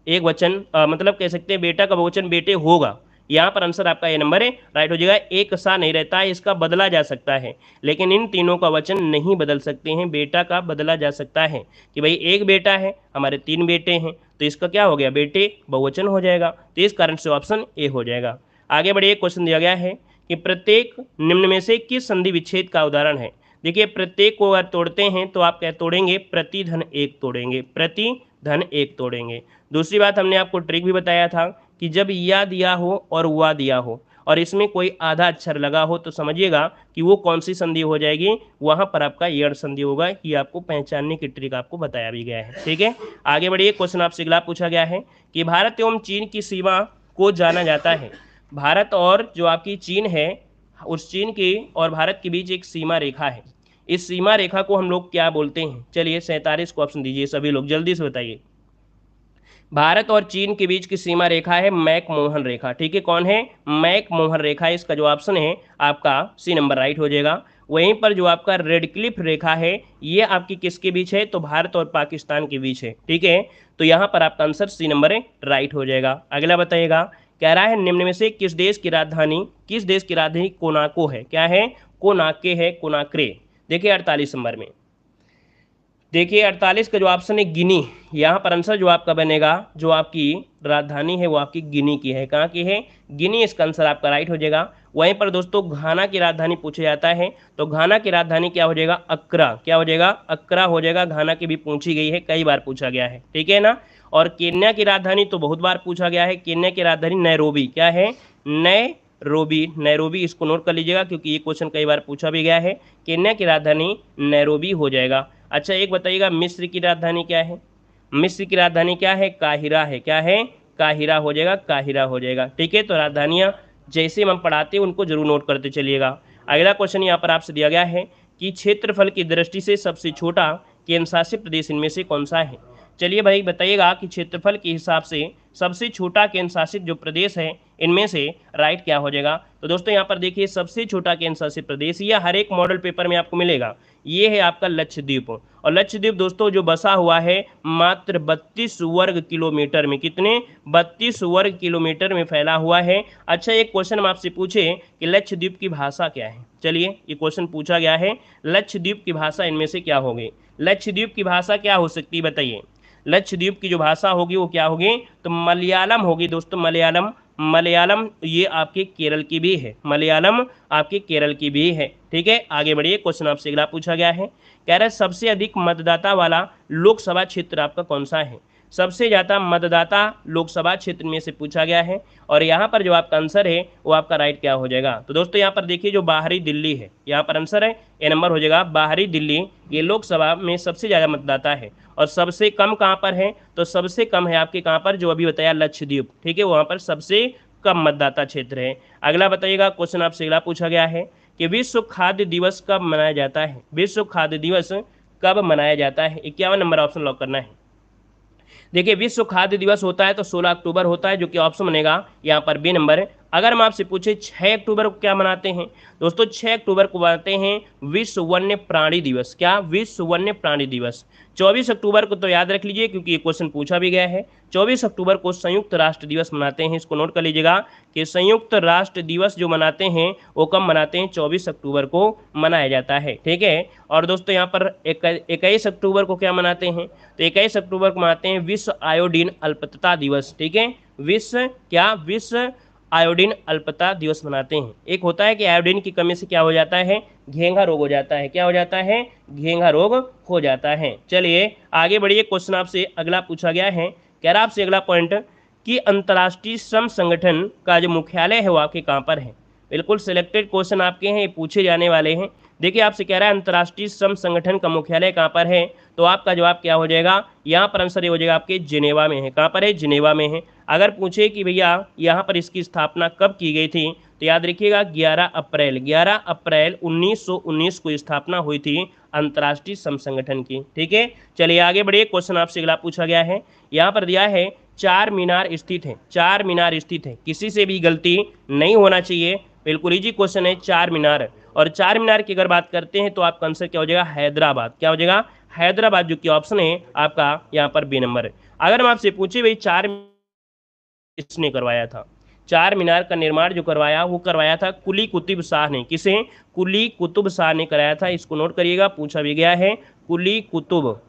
एक वचन मतलब कह सकते हैं बेटा का वचन बेटे होगा। यहाँ पर आंसर आपका ए नंबर है राइट हो जाएगा। एक सा नहीं रहता है, इसका बदला जा सकता है, लेकिन इन तीनों का वचन नहीं बदल सकते हैं। बेटा का बदला जा सकता है कि भाई एक बेटा है, हमारे 3 बेटे हैं, तो इसका क्या हो गया, बेटे बहुवचन हो जाएगा। तो इस कारण से ऑप्शन ए हो जाएगा। आगे बढ़िए, क्वेश्चन दिया गया है कि प्रत्येक निम्न में से किस संधि विच्छेद का उदाहरण है। देखिए प्रत्येक को अगर तोड़ते हैं तो आप क्या तोड़ेंगे, प्रति धन एक तोड़ेंगे, प्रति धन एक तोड़ेंगे। दूसरी बात हमने आपको ट्रिक भी बताया था कि जब या दिया हो और वा दिया हो और इसमें कोई आधा अक्षर लगा हो तो समझिएगा कि वो कौन सी संधि हो जाएगी, वहां पर आपका यण संधि होगा। ये आपको पहचानने की ट्रिक आपको बताया भी गया है। ठीक है, आगे बढ़िए, क्वेश्चन आपसे अगला पूछा गया है कि भारत एवं चीन की सीमा को जाना जाता है। भारत और जो आपकी चीन है, उस चीन के और भारत के बीच एक सीमा रेखा है। इस सीमा रेखा को हम लोग क्या बोलते हैं। चलिए 47 को ऑप्शन दीजिए सभी लोग, जल्दी से बताइए। भारत और चीन के बीच की सीमा रेखा है मैक-मोहन रेखा। ठीक है, कौन है, मैक-मोहन रेखा। इसका जो ऑप्शन है आपका सी नंबर राइट हो जाएगा। वहीं पर जो आपका रेड क्लिफ रेखा है, ये आपकी किसके बीच है, तो भारत और पाकिस्तान के बीच है। ठीक है, तो यहाँ पर आपका आंसर सी नंबर राइट हो जाएगा। अगला बताइएगा, कह रहा है निम्न में से किस देश की राजधानी कोनाको है। क्या है, कोनाके है, कोनाक्रे। देखिए 48 नंबर में, देखिए 48 का जो ऑप्शन है गिनी। यहाँ पर आंसर जो आपका बनेगा, जो आपकी राजधानी है वो आपकी गिनी की है। कहाँ की है, गिनी। इसका आंसर आपका राइट हो जाएगा। वहीं पर दोस्तों घाना की राजधानी पूछा जाता है, तो घाना की राजधानी क्या हो जाएगा, अक्रा। क्या हो जाएगा, अक्रा हो जाएगा। घाना की भी पूछी गई है, कई बार पूछा गया है। ठीक है ना। और केन्या की राजधानी तो बहुत बार पूछा गया है। केन्या की राजधानी नैरोबी। क्या है, नैरोबी। नैरोबी, इसको नोट कर लीजिएगा क्योंकि ये क्वेश्चन कई बार पूछा भी गया है। केन्या की राजधानी नैरोबी हो जाएगा। अच्छा एक बताइएगा, मिस्र की राजधानी क्या है। मिस्र की राजधानी क्या है, काहिरा है। क्या है, काहिरा हो जाएगा, काहिरा हो जाएगा। ठीक है, तो राजधानियां जैसे हम पढ़ाते हैं उनको जरूर नोट करते चलिएगा। अगला क्वेश्चन यहाँ पर आपसे दिया गया है कि क्षेत्रफल की दृष्टि से सबसे छोटा केंद्र शासित प्रदेश इनमें से कौन सा है। चलिए भाई बताइएगा कि क्षेत्रफल के हिसाब से सबसे छोटा केंद्र शासित जो प्रदेश है इनमें से राइट क्या हो जाएगा। तो दोस्तों यहाँ पर देखिए, सबसे छोटा केंद्र शासित प्रदेश, यह हर एक मॉडल पेपर में आपको मिलेगा, ये है आपका लक्षद्वीप। और लक्षद्वीप दोस्तों जो बसा हुआ है मात्र 32 वर्ग किलोमीटर में। कितने, 32 वर्ग किलोमीटर में फैला हुआ है। अच्छा एक क्वेश्चन हम आपसे पूछे कि लक्षद्वीप की भाषा क्या है। चलिए ये क्वेश्चन पूछा गया है, लक्षद्वीप की भाषा इनमें से क्या होगी। लक्षद्वीप की भाषा क्या हो सकती है बताइए। लक्षद्वीप की जो भाषा होगी वो क्या होगी, तो मलयालम होगी दोस्तों, मलयालम। मलयालम ये आपके केरल की भी है, मलयालम आपके केरल की भी है। ठीक है, आगे बढ़िए, क्वेश्चन आपसे अगला पूछा गया है, कह रहा है सबसे अधिक मतदाता वाला लोकसभा क्षेत्र आपका कौन सा है। सबसे ज़्यादा मतदाता लोकसभा क्षेत्र में से पूछा गया है, और यहाँ पर जो आपका आंसर है वो आपका राइट क्या हो जाएगा। तो दोस्तों यहाँ पर देखिए जो बाहरी दिल्ली है, यहाँ पर आंसर है ए नंबर हो जाएगा, बाहरी दिल्ली। ये लोकसभा में सबसे ज़्यादा मतदाता है। और सबसे कम कहाँ पर है, तो सबसे कम है आपके कहाँ पर, जो अभी बताया लक्षद्वीप। ठीक है, वहाँ पर सबसे कम मतदाता क्षेत्र है। अगला बताइएगा, क्वेश्चन आपसे अगला पूछा गया है कि विश्व खाद्य दिवस कब मनाया जाता है। विश्व खाद्य दिवस कब मनाया जाता है। 51 नंबर ऑप्शन लॉक करना है। देखिए विश्व खाद्य दिवस होता है तो 16 अक्टूबर होता है, जो कि ऑप्शन बनेगा यहाँ पर बी नंबर। अगर हम आपसे पूछे 6 अक्टूबर को क्या मनाते हैं दोस्तों, 6 अक्टूबर को मनाते हैं विश्व वन्य प्राणी दिवस। क्या? विश्व वन्य प्राणी दिवस। 24 अक्टूबर को तो याद रख लीजिए क्योंकि ये क्वेश्चन पूछा भी गया है। 24 अक्टूबर को संयुक्त राष्ट्र दिवस मनाते हैं। इसको नोट कर लीजिएगा कि संयुक्त राष्ट्र दिवस जो मनाते हैं वो कब मनाते हैं, 24 अक्टूबर को मनाया जाता है। ठीक है। और दोस्तों यहाँ पर 21 अक्टूबर को क्या मनाते हैं, तो 21 अक्टूबर को मनाते हैं विश्व आयोडीन अल्पता दिवस। ठीक है। विश्व आयोडीन अल्पता दिवस मनाते हैं। एक होता है कि आयोडीन की कमी से क्या हो जाता है, घेंघा रोग हो जाता है। क्या हो जाता है? घेंघा रोग हो जाता है। चलिए आगे बढ़िए, क्वेश्चन आपसे अगला पूछा गया है। कह रहा आपसे अगला पॉइंट कि अंतर्राष्ट्रीय श्रम संगठन का जो मुख्यालय है वो आपके कहाँ पर है। बिल्कुल सिलेक्टेड क्वेश्चन आपके हैं, पूछे जाने वाले हैं। देखिए आपसे कह रहा है अंतर्राष्ट्रीय श्रम संगठन का मुख्यालय कहाँ पर है, तो आपका जवाब क्या हो जाएगा, यहाँ पर आंसर ये हो जाएगा आपके जिनेवा में है। कहाँ पर है? जिनेवा में है। अगर पूछे कि भैया यहाँ पर इसकी स्थापना कब की गई थी, तो याद रखिएगा 11 अप्रैल 1919 को स्थापना हुई थी अंतर्राष्ट्रीय श्रम संगठन की। ठीक है। चलिए आगे बढ़िए, क्वेश्चन आपसे अगला पूछा गया है। यहाँ पर दिया है चार मीनार स्थित है। चार मीनार स्थित है, किसी से भी गलती नहीं होना चाहिए। बिल्कुल इजी क्वेश्चन है, चार मीनार। और चार मीनार की अगर बात करते हैं तो आपका आंसर क्या हो जाएगा, हैदराबाद। क्या हो जाएगा? हैदराबाद, जो कि ऑप्शन है आपका यहाँ पर बी नंबर। अगर हम आपसे पूछे भाई चार किसने करवाया था, चार मीनार का निर्माण जो करवाया वो करवाया था कुली कुतुब शाह ने। किसे? कुली कुतुब शाह ने कराया था। इसको नोट करिएगा, पूछा भी गया है। कुली कुतुब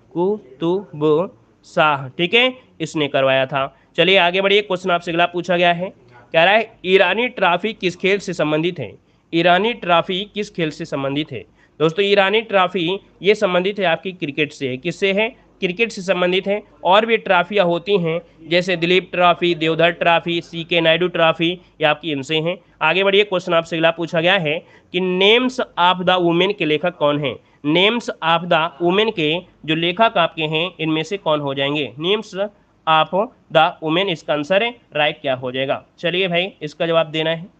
शाह, ठीक है, इसने करवाया था। चलिए आगे बढ़िए, क्वेश्चन आपसे अगला पूछा गया है। कह रहा है ईरानी ट्रॉफी किस खेल से संबंधित है। ईरानी ट्रॉफी किस खेल से संबंधित है दोस्तों? ईरानी ट्रॉफी ये संबंधित है आपकी क्रिकेट से। किससे है? क्रिकेट से संबंधित है। और भी ट्रॉफियाँ होती हैं जैसे Dilip trophy, Deodhar trophy, CK Naidu trophy, ये आपकी इनसे हैं। आगे बढ़िए, क्वेश्चन आपसे अगला पूछा गया है कि नेम्स ऑफ द वुमेन के लेखक कौन हैं। नेम्स ऑफ द वुमेन के जो लेखक आपके हैं इनमें से कौन हो जाएंगे, नेम्स ऑफ द वुमेन। इसका आंसर है राइट क्या हो जाएगा। चलिए भाई इसका जवाब देना है।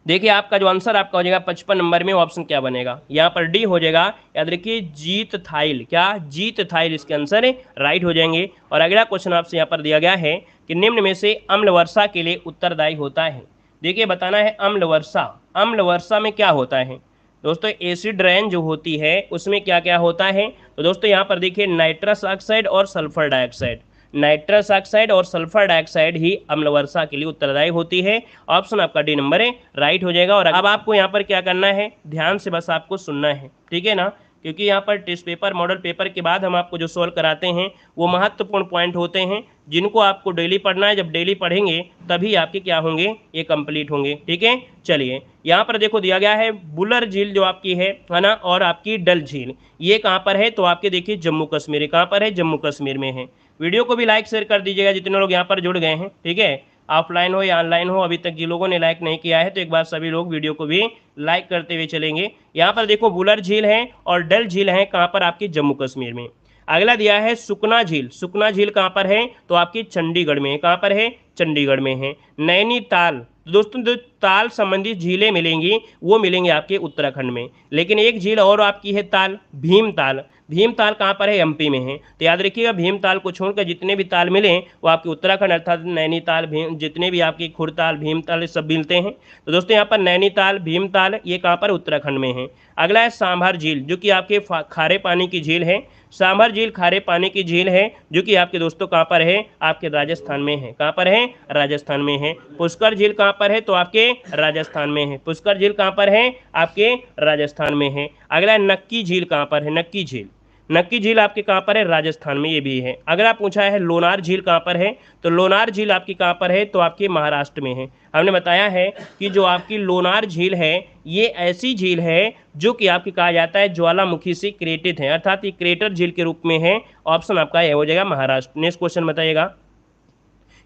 देखिए आपका जो आंसर आपका हो जाएगा 55 नंबर में, ऑप्शन क्या बनेगा, यहाँ पर डी हो जाएगा। याद रखिए जीत थाइल। क्या? जीत थाइल इसके आंसर है राइट हो जाएंगे। और अगला क्वेश्चन आपसे यहाँ पर दिया गया है कि निम्न में से अम्ल वर्षा के लिए उत्तरदायी होता है। देखिए बताना है अम्ल वर्षा। अम्ल वर्षा में क्या होता है दोस्तों, एसिड रेन जो होती है उसमें क्या क्या होता है, तो दोस्तों यहाँ पर देखिए नाइट्रस ऑक्साइड और सल्फर डाइऑक्साइड। नाइट्रस ऑक्साइड और सल्फर डाइऑक्साइड ही अम्ल वर्षा के लिए उत्तरदायी होती है। ऑप्शन आपका डी नंबर है राइट हो जाएगा। और अब आपको यहाँ पर क्या करना है, ध्यान से बस आपको सुनना है, ठीक है ना, क्योंकि यहाँ पर टेस्ट पेपर मॉडल पेपर के बाद हम आपको जो सॉल्व कराते हैं वो महत्वपूर्ण पॉइंट होते हैं जिनको आपको डेली पढ़ना है। जब डेली पढ़ेंगे तभी आपके क्या होंगे, ये कंप्लीट होंगे। ठीक है। चलिए यहाँ पर देखो दिया गया है बुलर झील जो आपकी है ना, और आपकी डल झील, ये कहाँ पर है, तो आपके देखिए जम्मू कश्मीर। कहाँ पर है? जम्मू कश्मीर में है। वीडियो को भी लाइक शेयर कर दीजिएगा जितने लोग यहाँ पर जुड़ गए हैं। ठीक है। ऑफलाइन हो या ऑनलाइन हो, अभी तक जिन लोगों ने लाइक नहीं किया है तो एक बार सभी लोग वीडियो को भी लाइक करते हुए चलेंगे। यहाँ पर देखो बुलर झील है और डल झील है, कहाँ पर? आपकी जम्मू कश्मीर में। अगला दिया है सुकना झील। सुकना झील कहाँ पर है, तो आपकी चंडीगढ़ में है। कहाँ पर है? चंडीगढ़ में है। नैनीताल, दोस्तों जो ताल संबंधित झीलें मिलेंगी वो मिलेंगी आपके उत्तराखंड में, लेकिन एक झील और आपकी है ताल, भीमताल। भीमताल कहाँ पर है? MP में है। तो याद रखिएगा भीमताल को छोड़कर जितने भी ताल मिले वो आपके उत्तराखंड अर्थात नैनीताल, भीम, जितने भी आपके खुरताल, भीमताल, सब मिलते हैं। तो दोस्तों यहाँ पर नैनीताल, भीमताल ये कहाँ पर? उत्तराखंड में है। अगला है सांभर झील जो कि आपके खारे पानी की झील है। सांभर झील खारे पानी की झील है जो कि आपके दोस्तों कहाँ पर है? आपके राजस्थान में है। कहाँ पर है? राजस्थान में है। पुष्कर झील कहाँ पर है? तो आपके राजस्थान में है। पुष्कर झील कहाँ पर है? आपके राजस्थान में है। अगला है नक्की झील कहाँ पर है? नक्की झील, नक्की झील आपके कहाँ पर है? राजस्थान में, ये भी है। अगला पूछा है लोनार झील कहाँ पर है, तो लोनार झील आपकी कहाँ पर है? तो आपके महाराष्ट्र में है। हमने बताया है कि जो आपकी लोनार झील है ये ऐसी झील है जो कि आपकी कहा जाता है ज्वालामुखी से क्रिएटेड है, अर्थात ये क्रेटर झील के रूप में है। ऑप्शन आपका ये हो जाएगा महाराष्ट्र। नेक्स्ट क्वेश्चन बताइएगा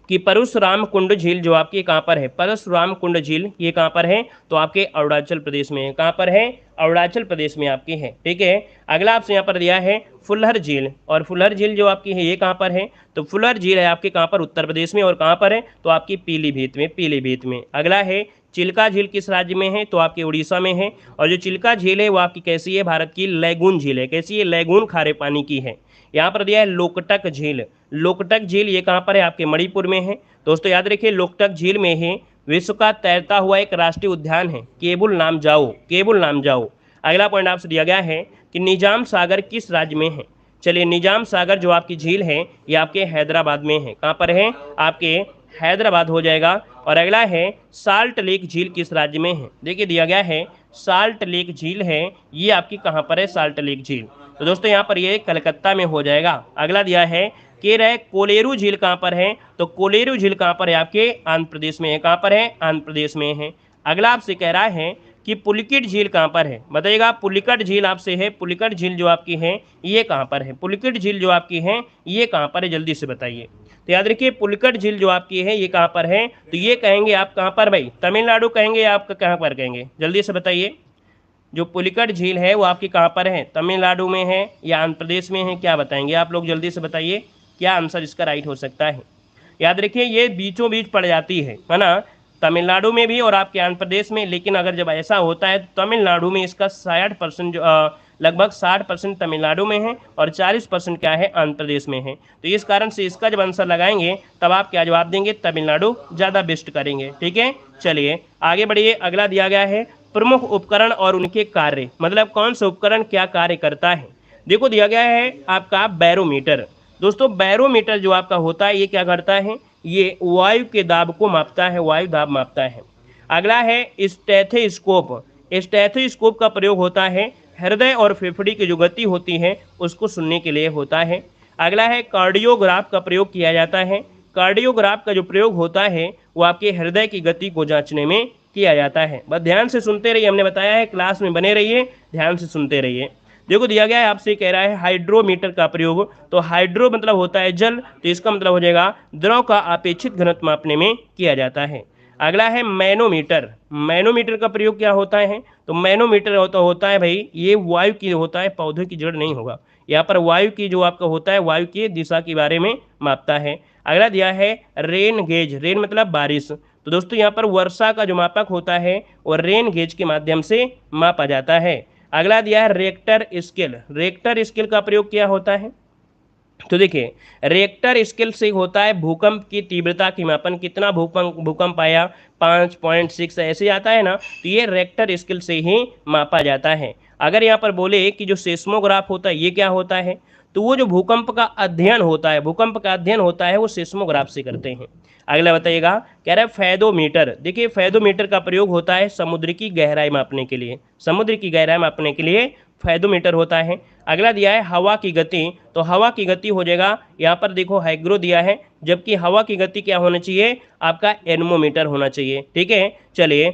कि परशुराम कुंड झील जो आपकी कहाँ पर है, परशुराम कुंड झील ये कहाँ पर है, तो आपके अरुणाचल प्रदेश में है। कहाँ पर है? अरुणाचल प्रदेश में आपकी है। ठीक है। अगला आपसे यहाँ पर दिया है फुलहर झील, और फुलहर झील जो आपकी है ये कहाँ पर है, तो फुलहर झील है आपके कहाँ पर? उत्तर प्रदेश में। और कहाँ पर है? तो आपकी पीलीभीत में, पीलीभीत में। अगला है चिल्का झील किस राज्य में है? तो आपके उड़ीसा में है। और जो चिल्का झील है वो आपकी कैसी है? भारत की लैगून झील है। कैसी है? लैगून, खारे पानी की है। यहाँ पर दिया है लोकटक झील। लोकटक झील ये कहाँ पर है? आपके मणिपुर में है। दोस्तों याद रखिए, लोकटक झील में ही विश्व का तैरता हुआ एक राष्ट्रीय उद्यान है, केबुल लामजाओ। केबुल लामजाओ। अगला पॉइंट आपसे दिया गया है कि निजाम सागर किस राज्य में है? चलिए, निजाम सागर जो आपकी झील है ये आपके हैदराबाद में है। कहाँ पर है? आपके हैदराबाद हो जाएगा। और अगला है साल्ट लेक झील किस राज्य में है? देखिए दिया गया है साल्ट लेक झील है, ये आपकी कहाँ पर है? साल्ट लेक झील। तो दोस्तों यहाँ पर ये कलकत्ता में हो जाएगा। अगला दिया है कि रहे कोलेरू झील कहाँ पर है? तो कोलेरू झील कहाँ पर है? आपके आंध्र प्रदेश में है। कहाँ पर है? आंध्र प्रदेश में है। अगला आपसे कह रहा है कि पुलिकट झील कहाँ पर है? बताइएगा। पुलिकट झील आपसे है, पुलिकट झील जो आपकी है ये कहाँ पर है? पुलिकट झील जो आपकी है ये कहाँ पर है? जल्दी से बताइए। तो याद रखिए, पुलिकट झील जो आपकी है ये कहाँ पर है? तो ये कहेंगे आप कहाँ पर भाई? तमिलनाडु कहेंगे या आपका कहाँ पर कहेंगे? जल्दी से बताइए। जो पुलिकट झील है वो आपकी कहाँ पर है? तमिलनाडु में है या आंध्र प्रदेश में है? क्या बताएंगे आप लोग? जल्दी से बताइए, क्या आंसर इसका राइट हो सकता है? याद रखिए, ये बीचों बीच पड़ जाती है ना, तमिलनाडु में भी और आपके आंध्र प्रदेश में। लेकिन अगर जब ऐसा होता है तो तमिलनाडु में इसका 60% जो लगभग 60% तमिलनाडु में है और 40% क्या है? आंध्र प्रदेश में है। तो इस कारण से इसका जब आंसर लगाएंगे तब आप क्या जवाब देंगे? तमिलनाडु ज़्यादा बेस्ट करेंगे। ठीक है, चलिए आगे बढ़िए। अगला दिया गया है प्रमुख उपकरण और उनके कार्य, मतलब कौन सा उपकरण क्या कार्य करता है। देखो दिया गया है आपका बैरोमीटर। दोस्तों बैरोमीटर जो आपका होता है ये क्या करता है? ये वायु के दाब को मापता है, वायु दाब मापता है। अगला है स्टेथोस्कोप। स्टेथोस्कोप का प्रयोग होता है हृदय और फेफड़े की जो गति होती है उसको सुनने के लिए होता है। अगला है कार्डियोग्राफ का प्रयोग किया जाता है। कार्डियोग्राफ का जो प्रयोग होता है वो आपके हृदय की गति को जांचने में किया जाता है। बस ध्यान से सुनते रहिए, हमने बताया है, क्लास में बने रहिए, ध्यान से सुनते रहिए। देखो दिया गया है आपसे, कह रहा है हाइड्रोमीटर का प्रयोग। तो हाइड्रो मतलब होता है जल, तो इसका मतलब हो जाएगा द्रव का अपेक्षित घनत्व मापने में किया जाता है। अगला है मैनोमीटर। मैनोमीटर का प्रयोग क्या होता है? तो मैनोमीटर होता है भाई, ये वायु की होता है, पौधे की जड़ नहीं होगा। यहाँ पर वायु की जो आपका होता है, वायु की दिशा के बारे में मापता है। अगला दिया है रेन गेज। रेन मतलब बारिश। तो दोस्तों यहाँ पर वर्षा का जो मापक होता है वो रेन गेज के माध्यम से मापा जाता है। अगला दिया है रेक्टर स्केल। रेक्टर स्केल का प्रयोग क्या होता है? तो देखिए, रेक्टर स्केल से होता है भूकंप की तीव्रता की मापन। कितना भूकंप आया? 5.6 ऐसे आता है ना, तो ये रेक्टर स्केल से ही मापा जाता है। अगर यहाँ पर बोले कि जो सेस्मोग्राफ होता है ये क्या होता है? तो वो जो भूकंप का अध्ययन होता है, भूकंप का अध्ययन होता है वो सेस्मोग्राफ से करते हैं। अगला बताइएगा, कह रहा है फैदोमीटर। देखिए फैदोमीटर का प्रयोग होता है समुद्र की गहराई मापने के लिए। समुद्र की गहराई मापने के लिए फैदोमीटर होता है। अगला दिया है हवा की गति। तो हवा की गति हो जाएगा, यहाँ पर देखो हाइग्रो दिया है, जबकि हवा की गति क्या होना चाहिए? आपका एनमोमीटर होना चाहिए। ठीक है, चलिए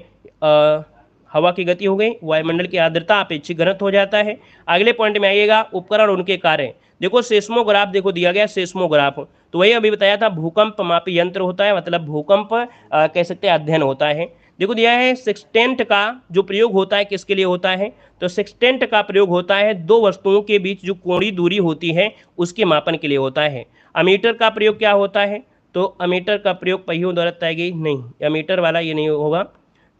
हवा की गति हो गई, वायुमंडल की आर्द्रता, अपेक्षित घनत्व हो जाता है। अगले पॉइंट में आइएगा, उपकरण उनके कार्य। देखो सेस्मोग्राफ, देखो दिया गया सेस्मोग्राफ, तो वही अभी बताया था भूकंप मापी यंत्र होता है, मतलब भूकंप कह सकते हैं अध्ययन होता है। देखो दिया है सेक्सटेंट का जो प्रयोग होता है किसके लिए होता है? तो सेक्सटेंट का प्रयोग होता है दो वस्तुओं के बीच जो कोणीय दूरी होती है उसके मापन के लिए होता है। अमीटर का प्रयोग क्या होता है? तो अमीटर का प्रयोग पहियों द्वारा तय गई नहीं, अमीटर वाला ये नहीं होगा।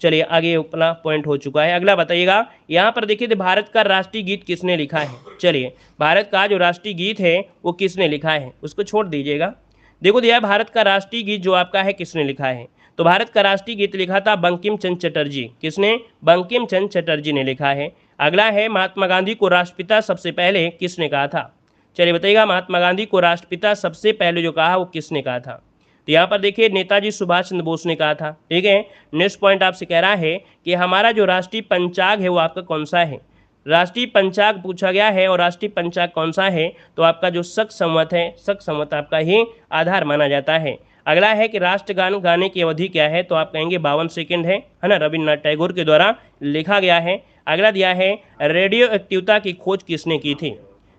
चलिए आगे अपना पॉइंट हो चुका है। अगला बताइएगा, यहाँ पर देखिए भारत का राष्ट्रीय गीत किसने लिखा है? चलिए भारत का जो राष्ट्रीय गीत है वो किसने लिखा है उसको छोड़ दीजिएगा। देखो दिया है भारत का राष्ट्रीय गीत जो आपका है किसने लिखा है? तो भारत का राष्ट्रीय गीत लिखा था बंकिम चंद्र चटर्जी। किसने? बंकिम चंद्र चटर्जी ने लिखा है। अगला है महात्मा गांधी को राष्ट्रपिता सबसे पहले किसने कहा था? चलिए बताइएगा, महात्मा गांधी को राष्ट्रपिता सबसे पहले जो कहा वो किसने कहा था? तो यहाँ पर देखिए नेताजी सुभाष चंद्र बोस ने कहा था। ठीक है, नेक्स्ट पॉइंट आपसे कह रहा है कि हमारा जो राष्ट्रीय पंचांग है वो आपका कौन सा है? राष्ट्रीय पंचांग पूछा गया है और राष्ट्रीय पंचांग कौन सा है? तो आपका जो शक संवत है, शक संवत आपका ही आधार माना जाता है। अगला है कि राष्ट्रगान गाने की अवधि क्या है? तो आप कहेंगे 52 सेकेंड है ना, रविन्द्रनाथ टैगोर के द्वारा लिखा गया है। अगला दिया है रेडियो एक्टिवता की खोज किसने की थी?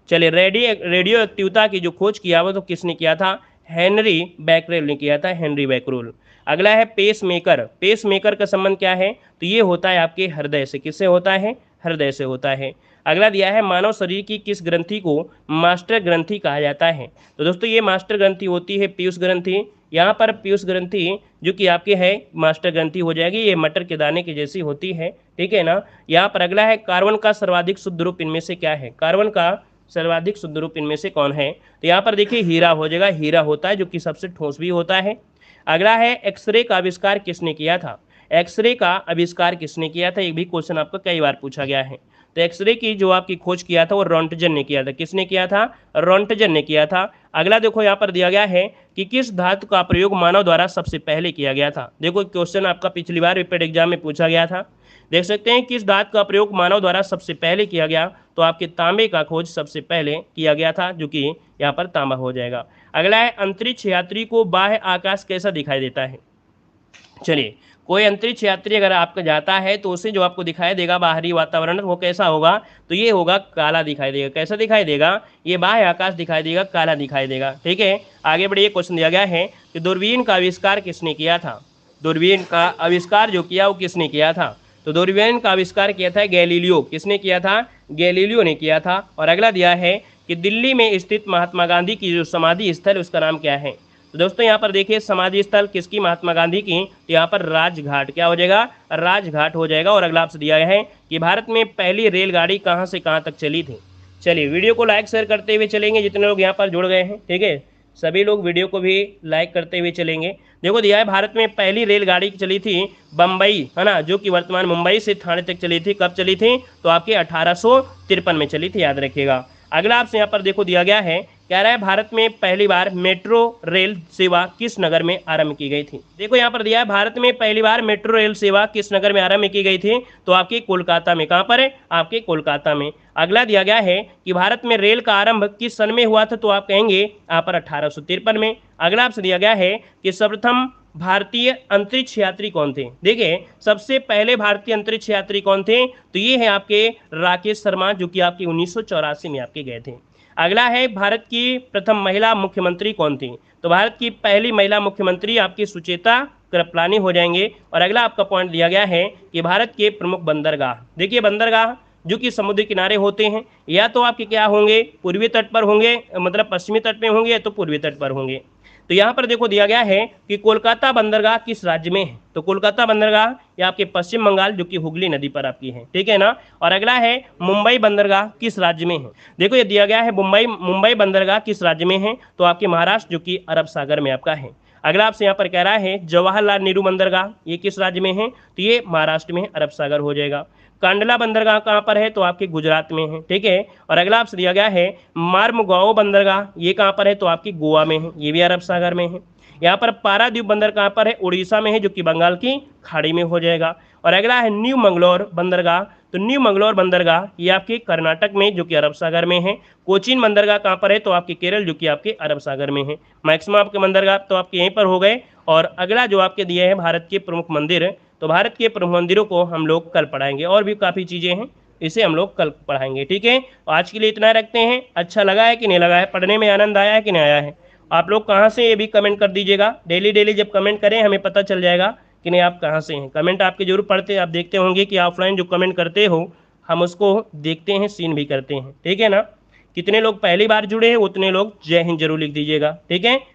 चलिए रेडियो एक्टिवता की जो खोज किया वो तो किसने किया था? हेनरी बैकरेल ने किया था, हेनरी बैकरेल। अगला है पेस मेकर। पेस मेकर का संबंध क्या है? तो ये होता है आपके हृदय से। किससे होता है? हृदय से होता है। अगला दिया है मानव शरीर की किस ग्रंथि को मास्टर ग्रंथि कहा जाता है। तो दोस्तों ये मास्टर ग्रंथि होती है पीयूष ग्रंथि। यहाँ पर पीयूष ग्रंथि जो कि आपकी है मास्टर ग्रंथि हो जाएगी, ये मटर के दाने की जैसी होती है, ठीक है ना। यहाँ पर अगला है कार्बन का सर्वाधिक शुद्ध रूप इनमें से क्या है, कार्बन का सर्वाधिक शुद्ध रूप इनमें से कौन है। तो यहाँ पर देखिए हीरा हो जाएगा, हीरा होता है जो कि सबसे ठोस भी होता है। अगला है एक्सरे का आविष्कार किसने किया था, एक्सरे का आविष्कार किसने किया था, ये भी क्वेश्चन आपका कई बार पूछा गया है। तो एक्सरे की जो आपकी खोज किया था वो रोंटजन ने किया था, किसने किया था, रोंटजन ने किया था। अगला देखो यहाँ पर दिया गया है कि किस धातु का प्रयोग मानव द्वारा सबसे पहले किया गया था। देखो क्वेश्चन आपका पिछली बार रिपीट एग्जाम में पूछा गया था, देख सकते हैं किस धातु का प्रयोग मानव द्वारा सबसे पहले किया गया, तो आपके तांबे का खोज सबसे पहले किया गया था, जो कि यहाँ पर तांबा हो जाएगा। अगला है अंतरिक्ष यात्री को बाह्य आकाश कैसा दिखाई देता है। चलिए कोई अंतरिक्ष यात्री अगर आपका जाता है तो उसे जो आपको दिखाई देगा बाहरी वातावरण वो कैसा होगा, तो ये होगा काला दिखाई देगा। कैसा दिखाई देगा, ये बाह्य आकाश दिखाई देगा, काला दिखाई देगा, ठीक है। आगे बढ़िए, क्वेश्चन दिया गया है कि दूरबीन का आविष्कार किसने किया था, दूरबीन का आविष्कार जो किया वो किसने किया था। तो दूरबीन का आविष्कार किया था गैलीलियो, किसने किया था, गैलीलियो ने किया था। और अगला दिया है कि दिल्ली में स्थित महात्मा गांधी की जो समाधि स्थल उसका नाम क्या है। तो दोस्तों यहाँ पर देखिए समाधि स्थल किसकी, महात्मा गांधी की, तो यहाँ पर राजघाट क्या हो जाएगा, राजघाट हो जाएगा। और अगला आपसे दिया है कि भारत में पहली रेलगाड़ी कहाँ से कहाँ तक चली थी। चलिए वीडियो को लाइक शेयर करते हुए चलेंगे, जितने लोग यहाँ पर जुड़ गए हैं, ठीक है, सभी लोग वीडियो को भी लाइक करते हुए चलेंगे। देखो दिया है भारत में पहली रेलगाड़ी चली थी बम्बई, है ना, जो कि वर्तमान मुंबई से थाने तक चली थी। कब चली थी, तो आपके 1853 में चली थी, याद रखिएगा। अगला आपसे यहाँ पर देखो दिया गया है, कह रहा है भारत में पहली बार मेट्रो रेल सेवा किस नगर में आरंभ की गई थी। देखो यहाँ पर दिया है भारत में पहली बार मेट्रो रेल सेवा किस नगर में आरंभ की गई थी, तो आपके कोलकाता में। कहाँ पर है, आपके कोलकाता में। अगला दिया गया है कि भारत में रेल का आरंभ किस सन में हुआ था, तो आप कहेंगे यहाँ पर 1853 में। अगला आपसे दिया गया है कि सर्वप्रथम भारतीय अंतरिक्ष यात्री कौन थे। देखिए सबसे पहले भारतीय अंतरिक्ष यात्री कौन थे, तो ये है आपके राकेश शर्मा, जो कि आपके 1984 में आपके गए थे। अगला है भारत की प्रथम महिला मुख्यमंत्री कौन थी, तो भारत की पहली महिला मुख्यमंत्री आपकी सुचेता कृपलानी हो जाएंगे। और अगला आपका पॉइंट दिया गया है कि भारत के प्रमुख बंदरगाह, देखिए बंदरगाह जो कि समुद्र किनारे होते हैं, या तो आपके क्या होंगे, पूर्वी तट पर होंगे, मतलब पश्चिमी तट में होंगे, या तो पूर्वी तट पर होंगे। तो यहाँ पर देखो दिया गया है कि कोलकाता बंदरगाह किस राज्य में है, तो कोलकाता बंदरगाह ये आपके पश्चिम बंगाल जो कि हुगली नदी पर आपकी है, ठीक है ना। और अगला है मुंबई बंदरगाह किस राज्य में है। देखो ये दिया गया है मुंबई बंदरगाह किस राज्य में है, तो आपके महाराष्ट्र जो कि अरब सागर में आपका है। अगला आपसे यहाँ पर कह रहा है जवाहरलाल नेहरू बंदरगाह ये किस राज्य में है, तो ये महाराष्ट्र में अरब सागर हो जाएगा। कांडला बंदरगाह कहाँ पर है, तो आपके गुजरात में है, ठीक है। और अगला आपसे दिया गया है मार्मुगाओ बंदरगाह ये कहाँ पर है, तो आपकी गोवा में है, ये भी अरब सागर में है। यहाँ पर पारादीप बंदर कहाँ पर है, उड़ीसा में है, जो कि बंगाल की खाड़ी में हो जाएगा। और अगला है न्यू मंगलोर बंदरगाह, तो न्यू मंगलोर बंदरगाह ये आपके कर्नाटक में जो कि अरब सागर में है। कोचीन बंदरगाह कहाँ पर है, तो आपके केरल जो कि आपके अरब सागर में है। मैक्सिमम आपके बंदरगाह तो आपके यहीं पर हो गए। और अगला जो आपके दिए हैं भारत के प्रमुख मंदिर, तो भारत के प्रमुख मंदिरों को हम लोग कल पढ़ाएंगे, और भी काफ़ी चीज़ें हैं इसे हम लोग कल पढ़ाएंगे, ठीक है। आज के लिए इतना रखते हैं। अच्छा लगा है कि नहीं लगा है, पढ़ने में आनंद आया है कि नहीं आया है, आप लोग कहाँ से ये भी कमेंट कर दीजिएगा। डेली डेली जब कमेंट करें हमें पता चल जाएगा कि नहीं आप कहाँ से हैं। कमेंट आपके जरूर पढ़ते हैं, आप देखते होंगे कि ऑफलाइन जो कमेंट करते हो हम उसको देखते हैं, सीन भी करते हैं, ठीक है ना। कितने लोग पहली बार जुड़े हैं उतने लोग जय हिंद जरूर लिख दीजिएगा, ठीक है।